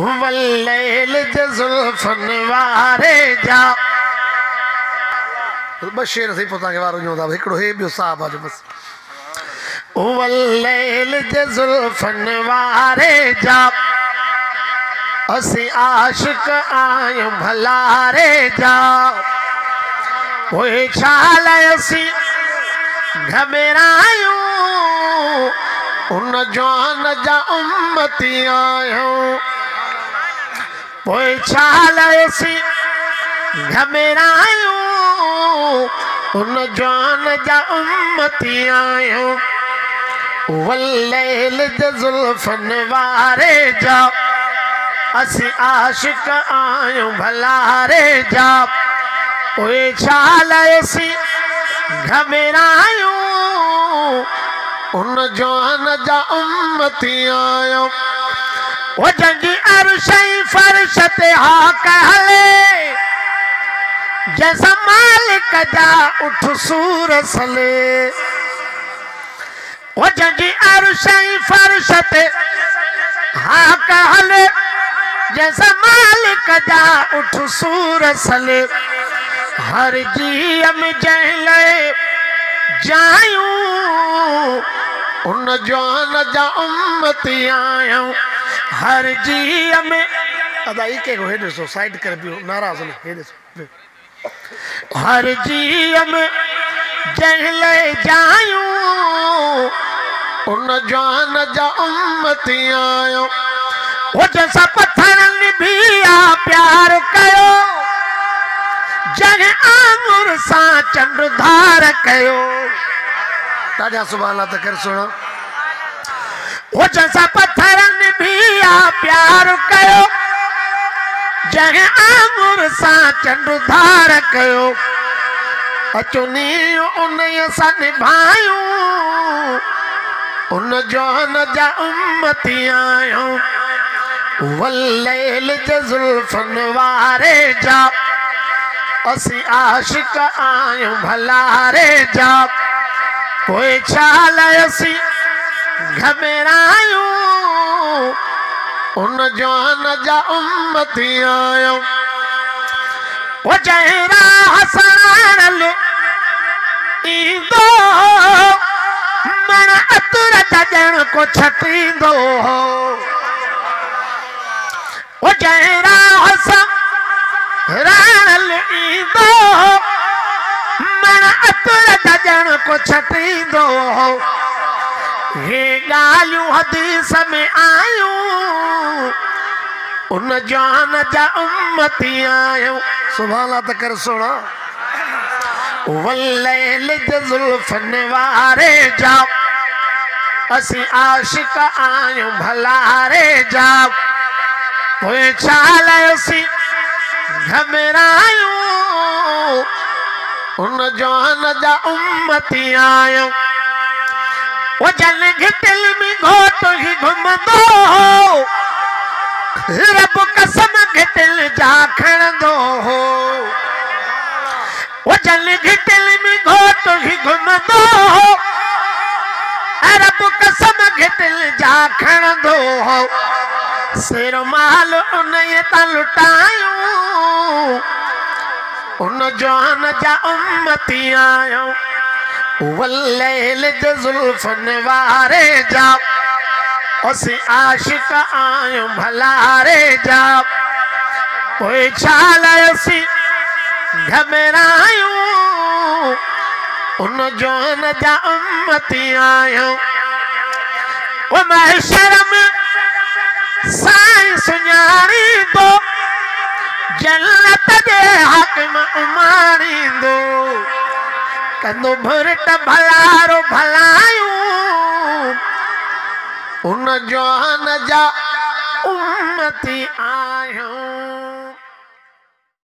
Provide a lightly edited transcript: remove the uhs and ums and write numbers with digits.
वल्लैल जे ज़ुल्फ़न वारे जा बस शेर सही पोता के वारो जो दा हिकड़ो हे बियो साहब आज बस वल्लैल जे ज़ुल्फ़न वारे जा असी आशिक आयूं भलारे जा ओए छाल असी घबरायूं उन जान जा उम्मती आयूं ओए छाल असी घबरायूं उन जान जा उम्मती आयूं वल्लैल जे ज़ुल्फ़न वारे जा असी आशिक आयूं भलारे जा ओए छाल असी घबरायूं उन जान जा उम्मती आयूं ओ जंगी अर्शई फर्श ते हाक हले जैसा मालिक जा उठ सूर सले ओ जंगी अर्शई फर्श ते हाक हले जैसा मालिक जा उठ सूर सले हर जीअ में जंहिं जायूं उन जान जा उम्मती आयूं हर जीअ में अदाई के हे ॾिसो साइड कर बियो नाराज़ न हे ॾिसो हर जीअ में जंहिं जायूं उन जान जा उम्मती आयूं वो जैसा पत्थरनि भी आ प्यार कयो जंहिं आंगुर सां चंड धार कयो ताजा सुभान अल्लाह कर सुनो वो जैसा पत्थरनि भी आ प्यार कयो जंहिं आंगुर सां चंड धार कयो अचो नीयो उन सां निभायूं उन जान जा उम्मती आयूं वल्लैल जे ज़ुल्फ़न वारे जा असी आशिक आयूं भलारे जा पोइ छाल असी घबरायूं उन जान जा उम्मती आयूं ओ जंहिं राह सराणल ईंदो मण अतर जजण को छटींदो ओ जंहिं राह सराणल ईंदो मण अतर जजण को छटींदो हे ॻाल्हियूं हदीस में आयूं उन जान जा उम्मती आयूं सुभान अल्लाह त कर सुणा वल्लैल जे ज़ुल्फ़न वारे जा असी आशिक आयूं भलारे जा पोइ छाल असी घबरायूं उन जान जा उम्मती आयूं वो जल घिटिल में घोट ही घुमंदो रब कसम घिटिल जा खणंदो वो जल घिटिल में घोट ही घुमंदो रब कसम घिटिल जा खणंदो सिर माल उन तां लुटायूं उन जान जा उम्मती आयूं वल्लैल जे ज़ुल्फ़न वारे जा असी आशिक आयूं भलारे जा पोइ छाल असी घबरायूं उन जान जा उम्मती आयूं ओ महशर में साईं सुञाणींदो जन्नत जे हक़ में उमाणींदो कंदो भुरट भलारो भलायूं उन जान जा उम्मती आयूं।